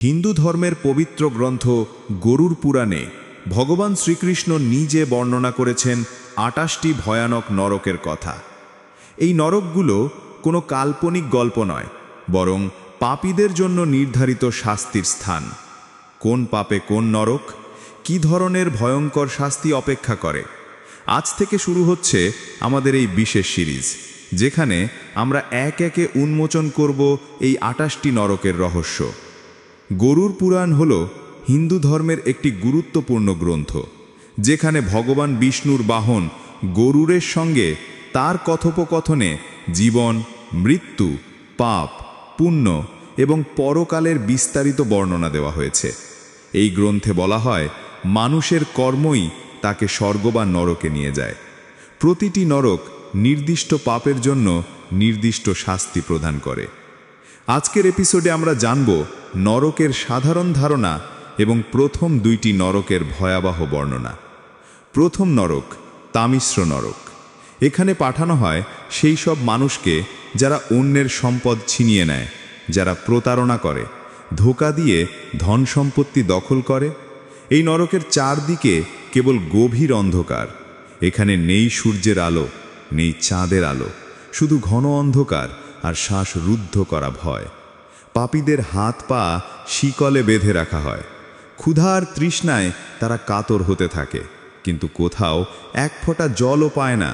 হিন্দু ধর্মের পবিত্র গ্রন্থ গরুর পুরাণে ভগবান শ্রীকৃষ্ণ নিজে বর্ণনা করেছেন ২৮টি ভয়ানক নরকের কথা। এই নরকগুলো কোনো কাল্পনিক গল্প নয়, বরং পাপীদের জন্য নির্ধারিত শাস্তির স্থান। কোন পাপে কোন নরক, কী ধরনের ভয়ঙ্কর শাস্তি অপেক্ষা করে, আজ থেকে শুরু হচ্ছে আমাদের এই বিশেষ সিরিজ, যেখানে আমরা এক একে উন্মোচন করব এই ২৮টি নরকের রহস্য। গরুর পুরাণ হল হিন্দু ধর্মের একটি গুরুত্বপূর্ণ গ্রন্থ, যেখানে ভগবান বিষ্ণুর বাহন গরুরের সঙ্গে তার কথোপকথনে জীবন, মৃত্যু, পাপ, পুণ্য এবং পরকালের বিস্তারিত বর্ণনা দেওয়া হয়েছে। এই গ্রন্থে বলা হয়, মানুষের কর্মই তাকে স্বর্গ বা নরকে নিয়ে যায়। প্রতিটি নরক নির্দিষ্ট পাপের জন্য নির্দিষ্ট শাস্তি প্রদান করে। আজকের এপিসোডে আমরা জানব নরকের সাধারণ ধারণা এবং প্রথম দুইটি নরকের ভয়াবহ বর্ণনা। প্রথম নরক, তামিশ্র নরক। এখানে পাঠানো হয় সেই সব মানুষকে যারা অন্যের সম্পদ ছিনিয়ে নেয়, যারা প্রতারণা করে, ধোঁকা দিয়ে ধন সম্পত্তি দখল করে। এই নরকের চারদিকে কেবল গভীর অন্ধকার। এখানে নেই সূর্যের আলো, নেই চাঁদের আলো, শুধু ঘন অন্ধকার আর শ্বাস রুদ্ধ করা ভয়। পাপীদের হাত পা শিকলে বেঁধে রাখা হয়। ক্ষুধার তৃষ্ণায় তারা কাতর হতে থাকে, কিন্তু কোথাও এক ফোঁটা জলও পায় না।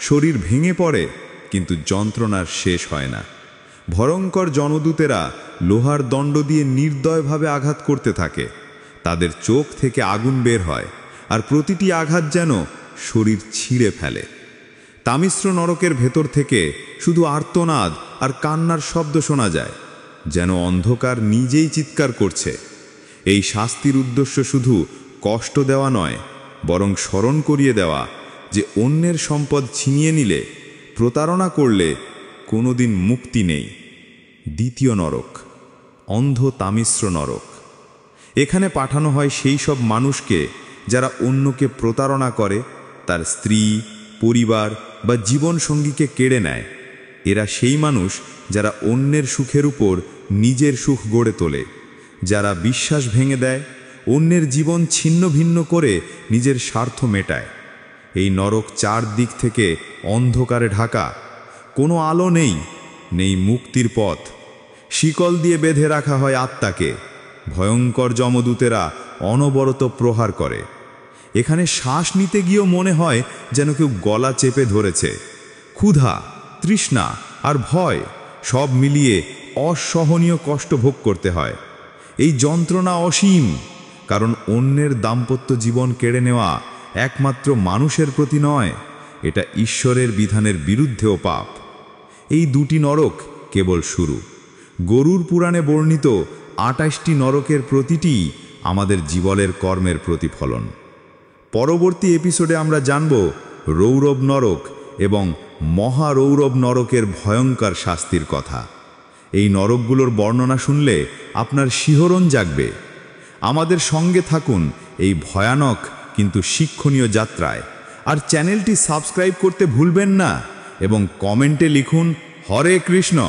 শরীর ভেঙে পড়ে, কিন্তু যন্ত্রণার শেষ হয় না। ভয়ঙ্কর জনদূতেরা লোহার দণ্ড দিয়ে নির্দয়ভাবে আঘাত করতে থাকে। তাদের চোখ থেকে আগুন বের হয়, আর প্রতিটি আঘাত যেন শরীর ছিঁড়ে ফেলে। তামিশ্র নরকের ভেতর থেকে শুধু আর্তনাদ আর কান্নার শব্দ শোনা যায়, যেন অন্ধকার নিজেই চিৎকার করছে। এই শাস্তির উদ্দেশ্য শুধু কষ্ট দেওয়া নয়, বরং স্মরণ করিয়ে দেওয়া যে অন্যের সম্পদ ছিনিয়ে নিলে, প্রতারণা করলে কোনোদিন মুক্তি নেই। দ্বিতীয় নরক, অন্ধ তামিশ্র নরক। এখানে পাঠানো হয় সেই সব মানুষকে যারা অন্যকে প্রতারণা করে, তার স্ত্রী, পরিবার বা জীবনসঙ্গীকে কেড়ে নেয়। এরা সেই মানুষ যারা অন্যের সুখের উপর নিজের সুখ গড়ে তোলে, যারা বিশ্বাস ভেঙে দেয়, অন্যের জীবন ছিন্ন ভিন্ন করে নিজের স্বার্থ মেটায়। এই নরক চারদিক থেকে অন্ধকারে ঢাকা। কোনো আলো নেই, নেই মুক্তির পথ। শিকল দিয়ে বেঁধে রাখা হয় আত্মাকে। ভয়ঙ্কর যমদূতেরা অনবরত প্রহার করে। এখানে শ্বাস নিতে গিয়েও মনে হয় যেন কেউ গলা চেপে ধরেছে। ক্ষুধা, তৃষ্ণা আর ভয় সব মিলিয়ে অসহনীয় কষ্ট ভোগ করতে হয়। এই যন্ত্রণা অসীম, কারণ অন্যের দাম্পত্য জীবন কেড়ে নেওয়া একমাত্র মানুষের প্রতি নয়, এটা ঈশ্বরের বিধানের বিরুদ্ধেও পাপ। এই দুটি নরক কেবল শুরু। গরুর পুরাণে বর্ণিত ২৮টি নরকের প্রতিটিই আমাদের জীবনের কর্মের প্রতিফলন। পরবর্তী এপিসোডে আমরা জানব রৌরব নরক এবং মহারৌরব নরকের ভয়ঙ্কর শাস্তির কথা। এই নরকগুলোর বর্ণনা শুনলে আপনার শিহরণ জাগবে। আমাদের সঙ্গে থাকুন এই ভয়ানক কিন্তু শিক্ষণীয় যাত্রায়। আর চ্যানেলটি সাবস্ক্রাইব করতে ভুলবেন না এবং কমেন্টে লিখুন হরে কৃষ্ণ।